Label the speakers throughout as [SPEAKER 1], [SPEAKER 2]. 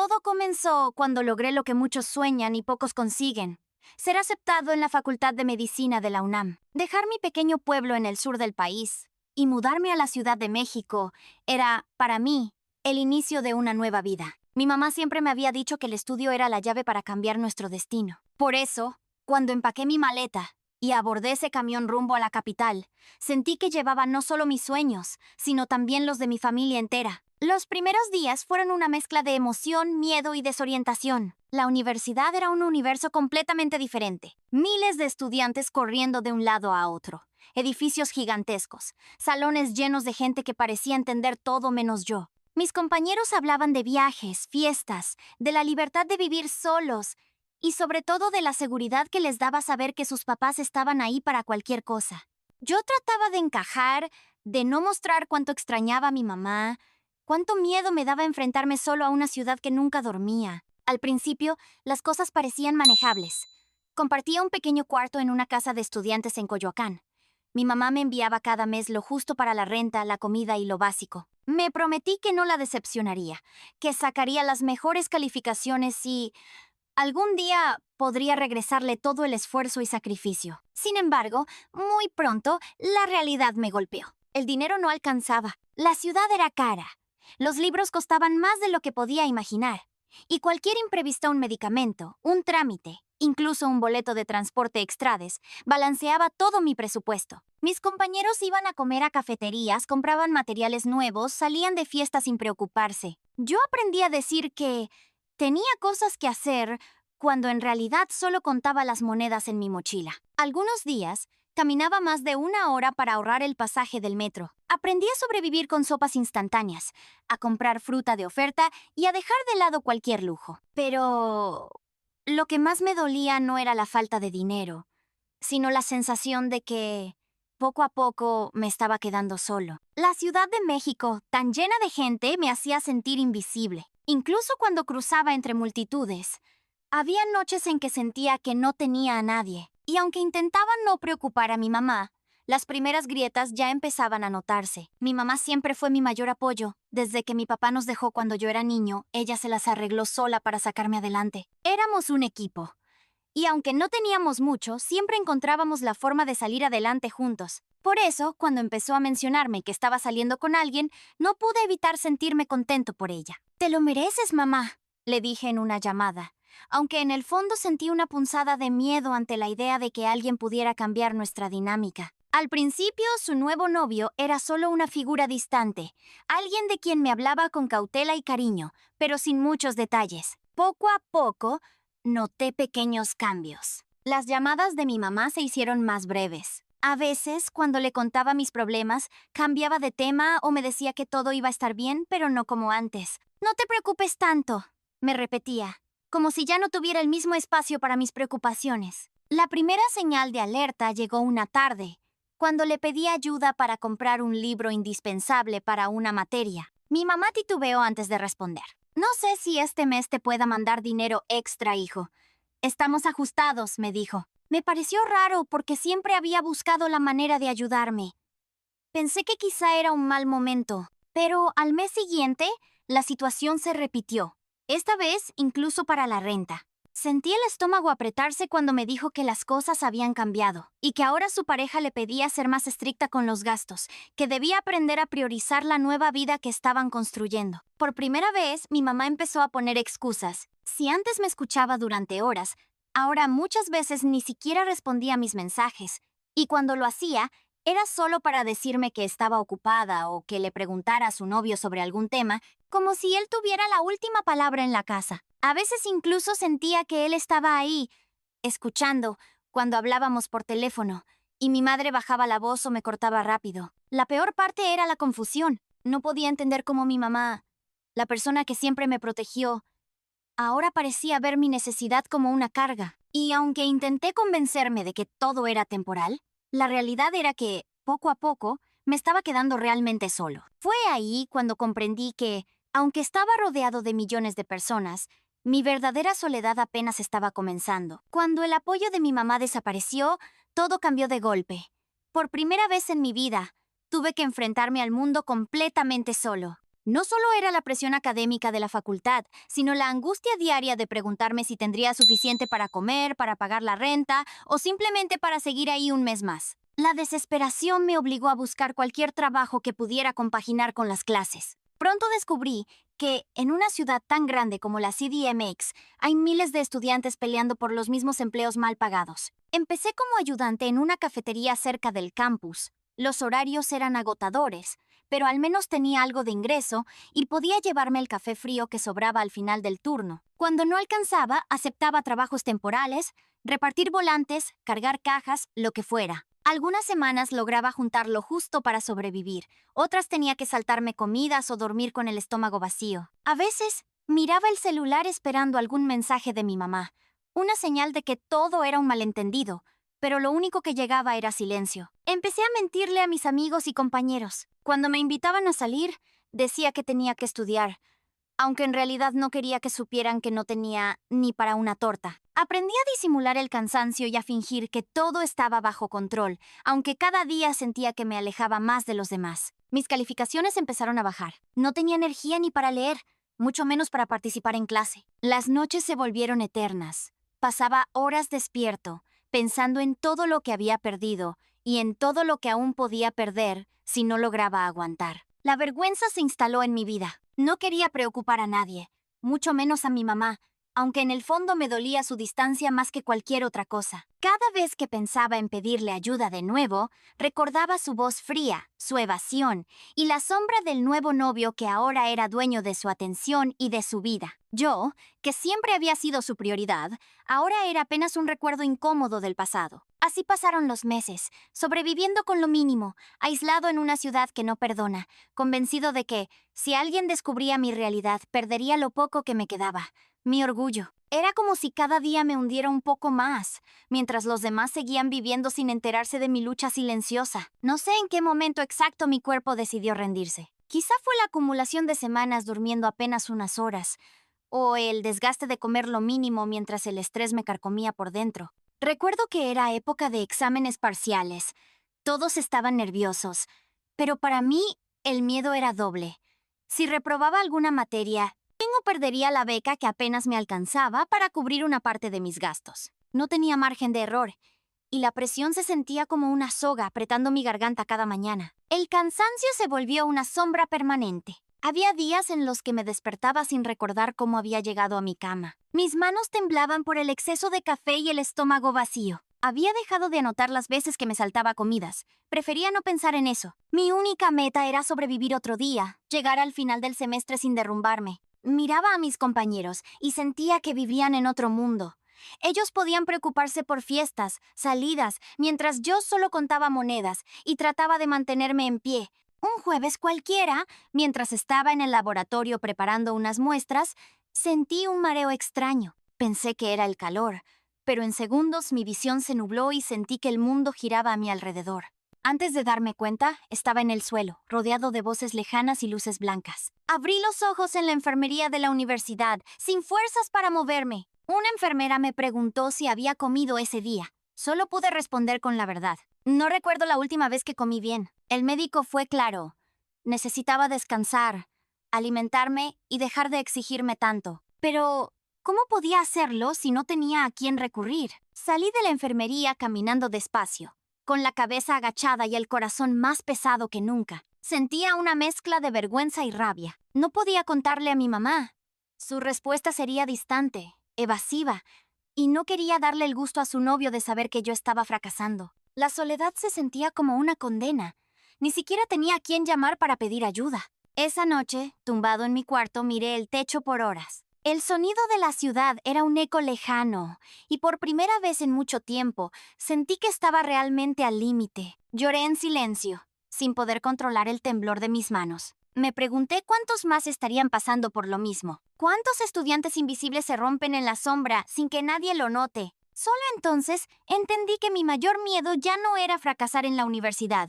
[SPEAKER 1] Todo comenzó cuando logré lo que muchos sueñan y pocos consiguen: ser aceptado en la Facultad de Medicina de la UNAM. Dejar mi pequeño pueblo en el sur del país y mudarme a la Ciudad de México era, para mí, el inicio de una nueva vida. Mi mamá siempre me había dicho que el estudio era la llave para cambiar nuestro destino. Por eso, cuando empaqué mi maleta y abordé ese camión rumbo a la capital, sentí que llevaba no solo mis sueños, sino también los de mi familia entera. Los primeros días fueron una mezcla de emoción, miedo y desorientación. La universidad era un universo completamente diferente. Miles de estudiantes corriendo de un lado a otro. Edificios gigantescos. Salones llenos de gente que parecía entender todo menos yo. Mis compañeros hablaban de viajes, fiestas, de la libertad de vivir solos y sobre todo de la seguridad que les daba saber que sus papás estaban ahí para cualquier cosa. Yo trataba de encajar, de no mostrar cuánto extrañaba a mi mamá, cuánto miedo me daba enfrentarme solo a una ciudad que nunca dormía. Al principio, las cosas parecían manejables. Compartía un pequeño cuarto en una casa de estudiantes en Coyoacán. Mi mamá me enviaba cada mes lo justo para la renta, la comida y lo básico. Me prometí que no la decepcionaría, que sacaría las mejores calificaciones y algún día podría regresarle todo el esfuerzo y sacrificio. Sin embargo, muy pronto, la realidad me golpeó. El dinero no alcanzaba. La ciudad era cara. Los libros costaban más de lo que podía imaginar. Y cualquier imprevisto, un medicamento, un trámite, incluso un boleto de transporte extrades, balanceaba todo mi presupuesto. Mis compañeros iban a comer a cafeterías, compraban materiales nuevos, salían de fiesta sin preocuparse. Yo aprendí a decir que tenía cosas que hacer cuando en realidad solo contaba las monedas en mi mochila. Algunos días, caminaba más de una hora para ahorrar el pasaje del metro. Aprendí a sobrevivir con sopas instantáneas, a comprar fruta de oferta y a dejar de lado cualquier lujo. Pero lo que más me dolía no era la falta de dinero, sino la sensación de que poco a poco me estaba quedando solo. La Ciudad de México, tan llena de gente, me hacía sentir invisible. Incluso cuando cruzaba entre multitudes, había noches en que sentía que no tenía a nadie. Y aunque intentaba no preocupar a mi mamá, las primeras grietas ya empezaban a notarse. Mi mamá siempre fue mi mayor apoyo. Desde que mi papá nos dejó cuando yo era niño, ella se las arregló sola para sacarme adelante. Éramos un equipo. Y aunque no teníamos mucho, siempre encontrábamos la forma de salir adelante juntos. Por eso, cuando empezó a mencionarme que estaba saliendo con alguien, no pude evitar sentirme contento por ella. «Te lo mereces, mamá», le dije en una llamada, aunque en el fondo sentí una punzada de miedo ante la idea de que alguien pudiera cambiar nuestra dinámica. Al principio, su nuevo novio era solo una figura distante, alguien de quien me hablaba con cautela y cariño, pero sin muchos detalles. Poco a poco, noté pequeños cambios. Las llamadas de mi mamá se hicieron más breves. A veces, cuando le contaba mis problemas, cambiaba de tema o me decía que todo iba a estar bien, pero no como antes. «No te preocupes tanto», me repetía, como si ya no tuviera el mismo espacio para mis preocupaciones. La primera señal de alerta llegó una tarde, cuando le pedí ayuda para comprar un libro indispensable para una materia. Mi mamá titubeó antes de responder. «No sé si este mes te pueda mandar dinero extra, hijo. Estamos ajustados», me dijo. Me pareció raro porque siempre había buscado la manera de ayudarme. Pensé que quizá era un mal momento, pero al mes siguiente, la situación se repitió. Esta vez incluso para la renta. Sentí el estómago apretarse cuando me dijo que las cosas habían cambiado y que ahora su pareja le pedía ser más estricta con los gastos, que debía aprender a priorizar la nueva vida que estaban construyendo. Por primera vez, mi mamá empezó a poner excusas. Si antes me escuchaba durante horas, ahora muchas veces ni siquiera respondía a mis mensajes, y cuando lo hacía, era solo para decirme que estaba ocupada o que le preguntara a su novio sobre algún tema, como si él tuviera la última palabra en la casa. A veces incluso sentía que él estaba ahí, escuchando, cuando hablábamos por teléfono, y mi madre bajaba la voz o me cortaba rápido. La peor parte era la confusión. No podía entender cómo mi mamá, la persona que siempre me protegió, ahora parecía ver mi necesidad como una carga. Y aunque intenté convencerme de que todo era temporal, la realidad era que, poco a poco, me estaba quedando realmente solo. Fue ahí cuando comprendí que, aunque estaba rodeado de millones de personas, mi verdadera soledad apenas estaba comenzando. Cuando el apoyo de mi mamá desapareció, todo cambió de golpe. Por primera vez en mi vida, tuve que enfrentarme al mundo completamente solo. No solo era la presión académica de la facultad, sino la angustia diaria de preguntarme si tendría suficiente para comer, para pagar la renta o simplemente para seguir ahí un mes más. La desesperación me obligó a buscar cualquier trabajo que pudiera compaginar con las clases. Pronto descubrí que, en una ciudad tan grande como la CDMX, hay miles de estudiantes peleando por los mismos empleos mal pagados. Empecé como ayudante en una cafetería cerca del campus. Los horarios eran agotadores, pero al menos tenía algo de ingreso y podía llevarme el café frío que sobraba al final del turno. Cuando no alcanzaba, aceptaba trabajos temporales, repartir volantes, cargar cajas, lo que fuera. Algunas semanas lograba juntar lo justo para sobrevivir, otras tenía que saltarme comidas o dormir con el estómago vacío. A veces, miraba el celular esperando algún mensaje de mi mamá, una señal de que todo era un malentendido, pero lo único que llegaba era silencio. Empecé a mentirle a mis amigos y compañeros. Cuando me invitaban a salir, decía que tenía que estudiar, aunque en realidad no quería que supieran que no tenía ni para una torta. Aprendí a disimular el cansancio y a fingir que todo estaba bajo control, aunque cada día sentía que me alejaba más de los demás. Mis calificaciones empezaron a bajar. No tenía energía ni para leer, mucho menos para participar en clase. Las noches se volvieron eternas. Pasaba horas despierto, pensando en todo lo que había perdido y en todo lo que aún podía perder si no lograba aguantar. La vergüenza se instaló en mi vida. No quería preocupar a nadie, mucho menos a mi mamá, aunque en el fondo me dolía su distancia más que cualquier otra cosa. Cada vez que pensaba en pedirle ayuda de nuevo, recordaba su voz fría, su evasión y la sombra del nuevo novio que ahora era dueño de su atención y de su vida. Yo, que siempre había sido su prioridad, ahora era apenas un recuerdo incómodo del pasado. Así pasaron los meses, sobreviviendo con lo mínimo, aislado en una ciudad que no perdona, convencido de que, si alguien descubría mi realidad, perdería lo poco que me quedaba, mi orgullo. Era como si cada día me hundiera un poco más, mientras los demás seguían viviendo sin enterarse de mi lucha silenciosa. No sé en qué momento exacto mi cuerpo decidió rendirse. Quizá fue la acumulación de semanas durmiendo apenas unas horas, o el desgaste de comer lo mínimo mientras el estrés me carcomía por dentro. Recuerdo que era época de exámenes parciales. Todos estaban nerviosos, pero para mí el miedo era doble. Si reprobaba alguna materia, perdería la beca que apenas me alcanzaba para cubrir una parte de mis gastos. No tenía margen de error, y la presión se sentía como una soga apretando mi garganta cada mañana. El cansancio se volvió una sombra permanente. Había días en los que me despertaba sin recordar cómo había llegado a mi cama. Mis manos temblaban por el exceso de café y el estómago vacío. Había dejado de anotar las veces que me saltaba comidas. Prefería no pensar en eso. Mi única meta era sobrevivir otro día, llegar al final del semestre sin derrumbarme. Miraba a mis compañeros y sentía que vivían en otro mundo. Ellos podían preocuparse por fiestas, salidas, mientras yo solo contaba monedas y trataba de mantenerme en pie. Un jueves cualquiera, mientras estaba en el laboratorio preparando unas muestras, sentí un mareo extraño. Pensé que era el calor, pero en segundos mi visión se nubló y sentí que el mundo giraba a mi alrededor. Antes de darme cuenta, estaba en el suelo, rodeado de voces lejanas y luces blancas. Abrí los ojos en la enfermería de la universidad, sin fuerzas para moverme. Una enfermera me preguntó si había comido ese día. Solo pude responder con la verdad. No recuerdo la última vez que comí bien. El médico fue claro. Necesitaba descansar, alimentarme y dejar de exigirme tanto. Pero, ¿cómo podía hacerlo si no tenía a quién recurrir? Salí de la enfermería caminando despacio, con la cabeza agachada y el corazón más pesado que nunca. Sentía una mezcla de vergüenza y rabia. No podía contarle a mi mamá. Su respuesta sería distante, evasiva, y no quería darle el gusto a su novio de saber que yo estaba fracasando. La soledad se sentía como una condena. Ni siquiera tenía a quién llamar para pedir ayuda. Esa noche, tumbado en mi cuarto, miré el techo por horas. El sonido de la ciudad era un eco lejano, y por primera vez en mucho tiempo, sentí que estaba realmente al límite. Lloré en silencio, sin poder controlar el temblor de mis manos. Me pregunté cuántos más estarían pasando por lo mismo. ¿Cuántos estudiantes invisibles se rompen en la sombra sin que nadie lo note? Solo entonces entendí que mi mayor miedo ya no era fracasar en la universidad.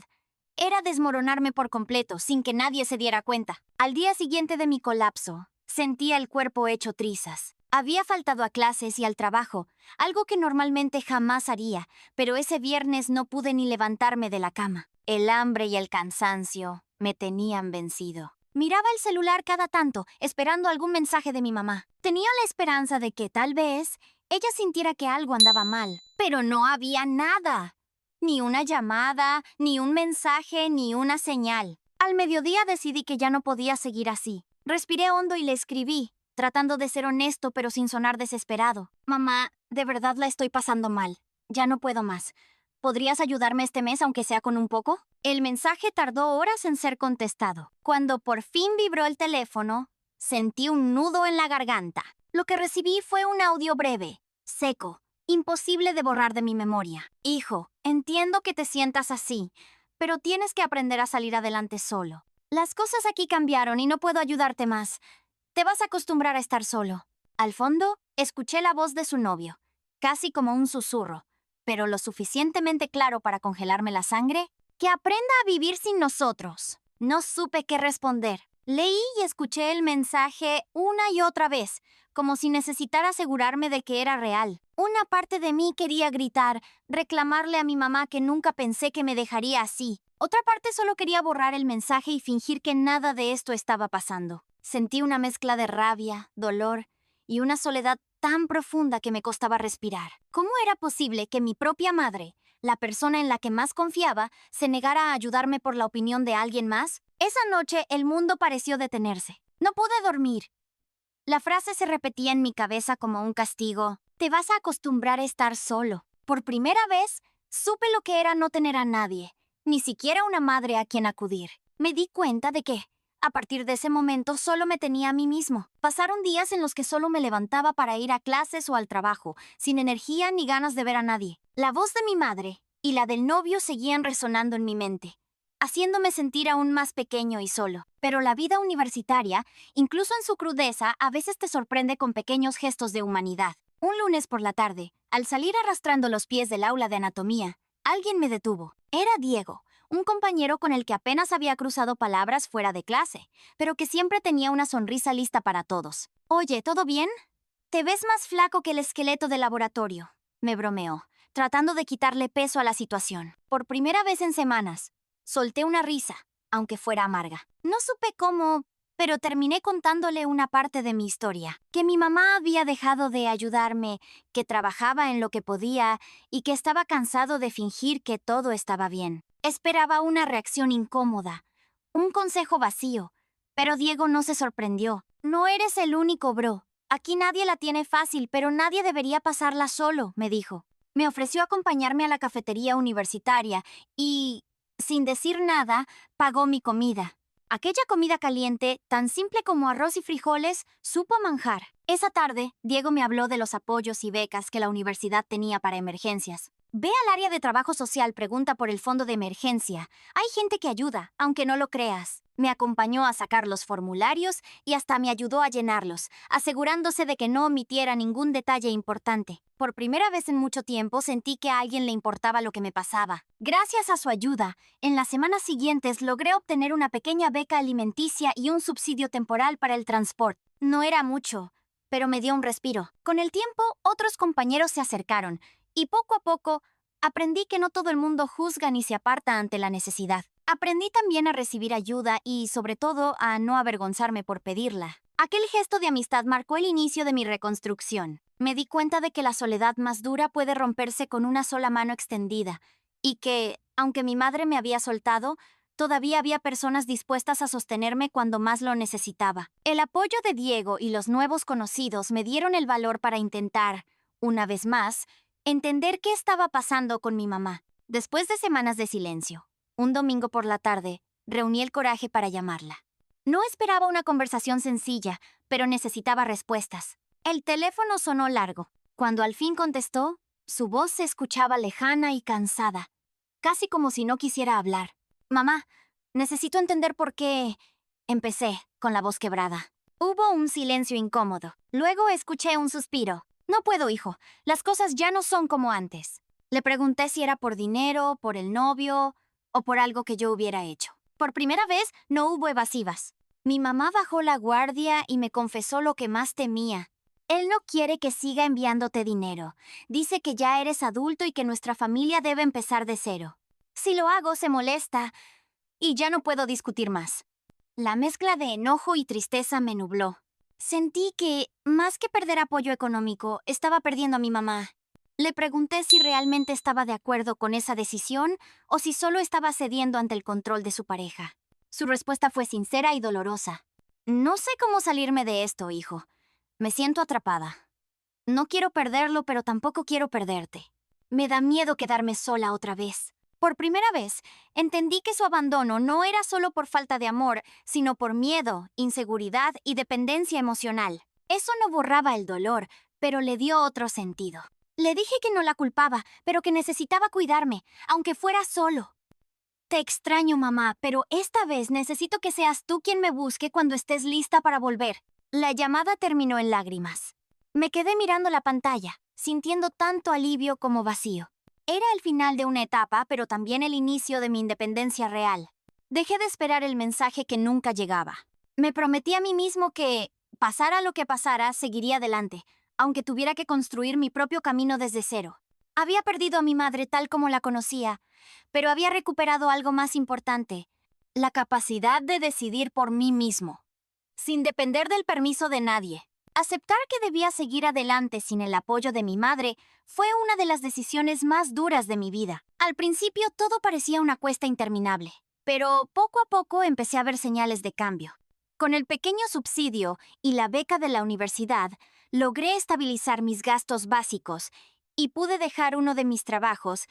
[SPEAKER 1] Era desmoronarme por completo, sin que nadie se diera cuenta. Al día siguiente de mi colapso, sentía el cuerpo hecho trizas. Había faltado a clases y al trabajo, algo que normalmente jamás haría, pero ese viernes no pude ni levantarme de la cama. El hambre y el cansancio me tenían vencido. Miraba el celular cada tanto, esperando algún mensaje de mi mamá. Tenía la esperanza de que, tal vez, ella sintiera que algo andaba mal. Pero no había nada. Ni una llamada, ni un mensaje, ni una señal. Al mediodía decidí que ya no podía seguir así. Respiré hondo y le escribí, tratando de ser honesto pero sin sonar desesperado. Mamá, de verdad la estoy pasando mal. Ya no puedo más. ¿Podrías ayudarme este mes aunque sea con un poco? El mensaje tardó horas en ser contestado. Cuando por fin vibró el teléfono, sentí un nudo en la garganta. Lo que recibí fue un audio breve, seco, imposible de borrar de mi memoria. Hijo, entiendo que te sientas así, pero tienes que aprender a salir adelante solo. Las cosas aquí cambiaron y no puedo ayudarte más. Te vas a acostumbrar a estar solo. Al fondo, escuché la voz de su novio, casi como un susurro, pero lo suficientemente claro para congelarme la sangre. Que aprenda a vivir sin nosotros. No supe qué responder. Leí y escuché el mensaje una y otra vez, como si necesitara asegurarme de que era real. Una parte de mí quería gritar, reclamarle a mi mamá que nunca pensé que me dejaría así. Otra parte solo quería borrar el mensaje y fingir que nada de esto estaba pasando. Sentí una mezcla de rabia, dolor y una soledad tan profunda que me costaba respirar. ¿Cómo era posible que mi propia madre, la persona en la que más confiaba, se negara a ayudarme por la opinión de alguien más? Esa noche el mundo pareció detenerse. No pude dormir. La frase se repetía en mi cabeza como un castigo. Te vas a acostumbrar a estar solo. Por primera vez, supe lo que era no tener a nadie, ni siquiera una madre a quien acudir. Me di cuenta de que, a partir de ese momento, solo me tenía a mí mismo. Pasaron días en los que solo me levantaba para ir a clases o al trabajo, sin energía ni ganas de ver a nadie. La voz de mi madre y la del novio seguían resonando en mi mente, haciéndome sentir aún más pequeño y solo. Pero la vida universitaria, incluso en su crudeza, a veces te sorprende con pequeños gestos de humanidad. Un lunes por la tarde, al salir arrastrando los pies del aula de anatomía, alguien me detuvo. Era Diego, un compañero con el que apenas había cruzado palabras fuera de clase, pero que siempre tenía una sonrisa lista para todos. Oye, ¿todo bien? Te ves más flaco que el esqueleto del laboratorio, me bromeó, tratando de quitarle peso a la situación. Por primera vez en semanas, solté una risa, aunque fuera amarga. No supe cómo, pero terminé contándole una parte de mi historia. Que mi mamá había dejado de ayudarme, que trabajaba en lo que podía y que estaba cansado de fingir que todo estaba bien. Esperaba una reacción incómoda, un consejo vacío, pero Diego no se sorprendió. No eres el único, bro. Aquí nadie la tiene fácil, pero nadie debería pasarla solo, me dijo. Me ofreció acompañarme a la cafetería universitaria y, sin decir nada, pagó mi comida. Aquella comida caliente, tan simple como arroz y frijoles, supo manjar. Esa tarde, Diego me habló de los apoyos y becas que la universidad tenía para emergencias. Ve al área de trabajo social, pregunta por el fondo de emergencia. Hay gente que ayuda, aunque no lo creas. Me acompañó a sacar los formularios y hasta me ayudó a llenarlos, asegurándose de que no omitiera ningún detalle importante. Por primera vez en mucho tiempo sentí que a alguien le importaba lo que me pasaba. Gracias a su ayuda, en las semanas siguientes logré obtener una pequeña beca alimenticia y un subsidio temporal para el transporte. No era mucho, pero me dio un respiro. Con el tiempo, otros compañeros se acercaron, y poco a poco, aprendí que no todo el mundo juzga ni se aparta ante la necesidad. Aprendí también a recibir ayuda y, sobre todo, a no avergonzarme por pedirla. Aquel gesto de amistad marcó el inicio de mi reconstrucción. Me di cuenta de que la soledad más dura puede romperse con una sola mano extendida, y que, aunque mi madre me había soltado, todavía había personas dispuestas a sostenerme cuando más lo necesitaba. El apoyo de Diego y los nuevos conocidos me dieron el valor para intentar, una vez más, entender qué estaba pasando con mi mamá. Después de semanas de silencio, un domingo por la tarde, reuní el coraje para llamarla. No esperaba una conversación sencilla, pero necesitaba respuestas. El teléfono sonó largo. Cuando al fin contestó, su voz se escuchaba lejana y cansada, casi como si no quisiera hablar. Mamá, necesito entender por qué... Empecé, con la voz quebrada. Hubo un silencio incómodo. Luego escuché un suspiro. No puedo, hijo. Las cosas ya no son como antes. Le pregunté si era por dinero, por el novio o por algo que yo hubiera hecho. Por primera vez, no hubo evasivas. Mi mamá bajó la guardia y me confesó lo que más temía. Él no quiere que siga enviándote dinero. Dice que ya eres adulto y que nuestra familia debe empezar de cero. Si lo hago, se molesta y ya no puedo discutir más. La mezcla de enojo y tristeza me nubló. Sentí que, más que perder apoyo económico, estaba perdiendo a mi mamá. Le pregunté si realmente estaba de acuerdo con esa decisión o si solo estaba cediendo ante el control de su pareja. Su respuesta fue sincera y dolorosa. No sé cómo salirme de esto, hijo. Me siento atrapada. No quiero perderlo, pero tampoco quiero perderte. Me da miedo quedarme sola otra vez. Por primera vez, entendí que su abandono no era solo por falta de amor, sino por miedo, inseguridad y dependencia emocional. Eso no borraba el dolor, pero le dio otro sentido. Le dije que no la culpaba, pero que necesitaba cuidarme, aunque fuera solo. Te extraño, mamá, pero esta vez necesito que seas tú quien me busque cuando estés lista para volver. La llamada terminó en lágrimas. Me quedé mirando la pantalla, sintiendo tanto alivio como vacío. Era el final de una etapa, pero también el inicio de mi independencia real. Dejé de esperar el mensaje que nunca llegaba. Me prometí a mí mismo que, pasara lo que pasara, seguiría adelante, aunque tuviera que construir mi propio camino desde cero. Había perdido a mi madre tal como la conocía, pero había recuperado algo más importante, la capacidad de decidir por mí mismo, sin depender del permiso de nadie. Aceptar que debía seguir adelante sin el apoyo de mi madre fue una de las decisiones más duras de mi vida. Al principio todo parecía una cuesta interminable, pero poco a poco empecé a ver señales de cambio. Con el pequeño subsidio y la beca de la universidad, logré estabilizar mis gastos básicos y pude dejar uno de mis trabajos,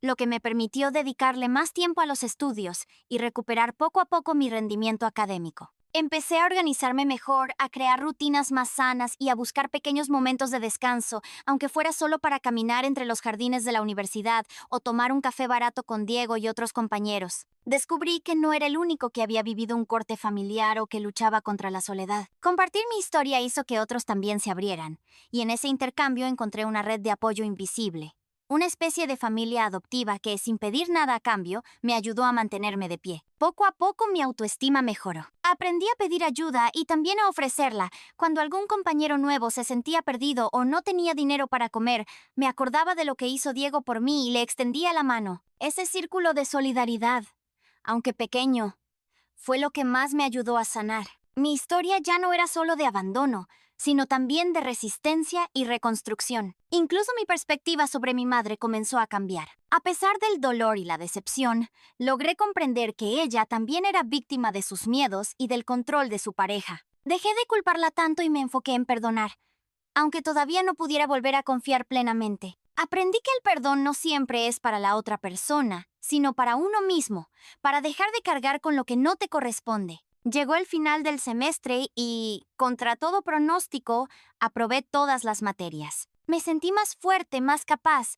[SPEAKER 1] lo que me permitió dedicarle más tiempo a los estudios y recuperar poco a poco mi rendimiento académico. Empecé a organizarme mejor, a crear rutinas más sanas y a buscar pequeños momentos de descanso, aunque fuera solo para caminar entre los jardines de la universidad o tomar un café barato con Diego y otros compañeros. Descubrí que no era el único que había vivido un corte familiar o que luchaba contra la soledad. Compartir mi historia hizo que otros también se abrieran, y en ese intercambio encontré una red de apoyo invisible. Una especie de familia adoptiva que, sin pedir nada a cambio, me ayudó a mantenerme de pie. Poco a poco mi autoestima mejoró. Aprendí a pedir ayuda y también a ofrecerla. Cuando algún compañero nuevo se sentía perdido o no tenía dinero para comer, me acordaba de lo que hizo Diego por mí y le extendía la mano. Ese círculo de solidaridad, aunque pequeño, fue lo que más me ayudó a sanar. Mi historia ya no era solo de abandono, sino también de resistencia y reconstrucción. Incluso mi perspectiva sobre mi madre comenzó a cambiar. A pesar del dolor y la decepción, logré comprender que ella también era víctima de sus miedos y del control de su pareja. Dejé de culparla tanto y me enfoqué en perdonar, aunque todavía no pudiera volver a confiar plenamente. Aprendí que el perdón no siempre es para la otra persona, sino para uno mismo, para dejar de cargar con lo que no te corresponde. Llegó el final del semestre y, contra todo pronóstico, aprobé todas las materias. Me sentí más fuerte, más capaz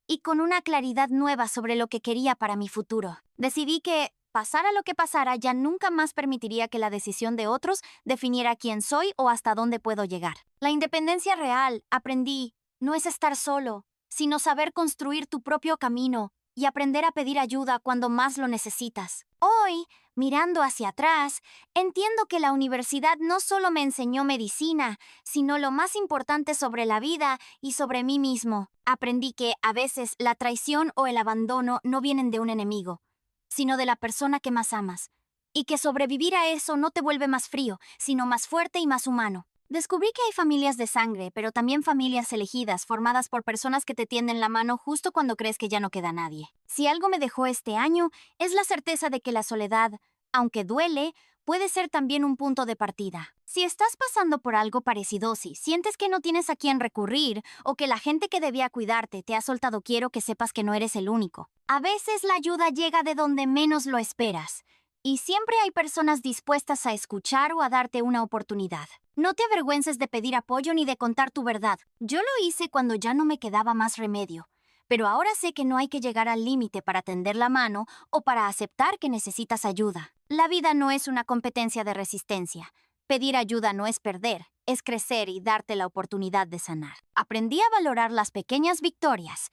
[SPEAKER 1] y con una claridad nueva sobre lo que quería para mi futuro. Decidí que, pasara lo que pasara, ya nunca más permitiría que la decisión de otros definiera quién soy o hasta dónde puedo llegar. La independencia real, aprendí, no es estar solo, sino saber construir tu propio camino y aprender a pedir ayuda cuando más lo necesitas. Hoy, mirando hacia atrás, entiendo que la universidad no solo me enseñó medicina, sino lo más importante sobre la vida y sobre mí mismo. Aprendí que, a veces, la traición o el abandono no vienen de un enemigo, sino de la persona que más amas, y que sobrevivir a eso no te vuelve más frío, sino más fuerte y más humano. Descubrí que hay familias de sangre, pero también familias elegidas, formadas por personas que te tienden la mano justo cuando crees que ya no queda nadie. Si algo me dejó este año, es la certeza de que la soledad, aunque duele, puede ser también un punto de partida. Si estás pasando por algo parecido, si sientes que no tienes a quién recurrir o que la gente que debía cuidarte te ha soltado, quiero que sepas que no eres el único. A veces la ayuda llega de donde menos lo esperas, y siempre hay personas dispuestas a escuchar o a darte una oportunidad. No te avergüences de pedir apoyo ni de contar tu verdad. Yo lo hice cuando ya no me quedaba más remedio, pero ahora sé que no hay que llegar al límite para tender la mano o para aceptar que necesitas ayuda. La vida no es una competencia de resistencia. Pedir ayuda no es perder, es crecer y darte la oportunidad de sanar. Aprendí a valorar las pequeñas victorias.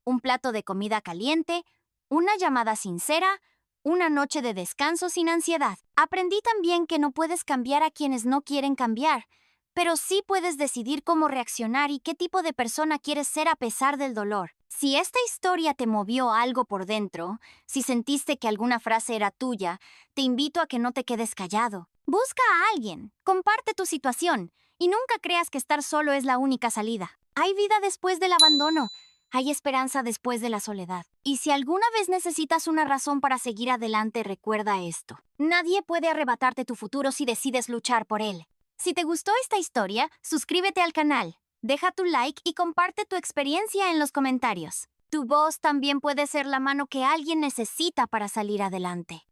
[SPEAKER 1] Un plato de comida caliente, una llamada sincera, una noche de descanso sin ansiedad. Aprendí también que no puedes cambiar a quienes no quieren cambiar, pero sí puedes decidir cómo reaccionar y qué tipo de persona quieres ser a pesar del dolor. Si esta historia te movió algo por dentro, si sentiste que alguna frase era tuya, te invito a que no te quedes callado. Busca a alguien, comparte tu situación y nunca creas que estar solo es la única salida. Hay vida después del abandono. Hay esperanza después de la soledad. Y si alguna vez necesitas una razón para seguir adelante, recuerda esto. Nadie puede arrebatarte tu futuro si decides luchar por él. Si te gustó esta historia, suscríbete al canal, deja tu like y comparte tu experiencia en los comentarios. Tu voz también puede ser la mano que alguien necesita para salir adelante.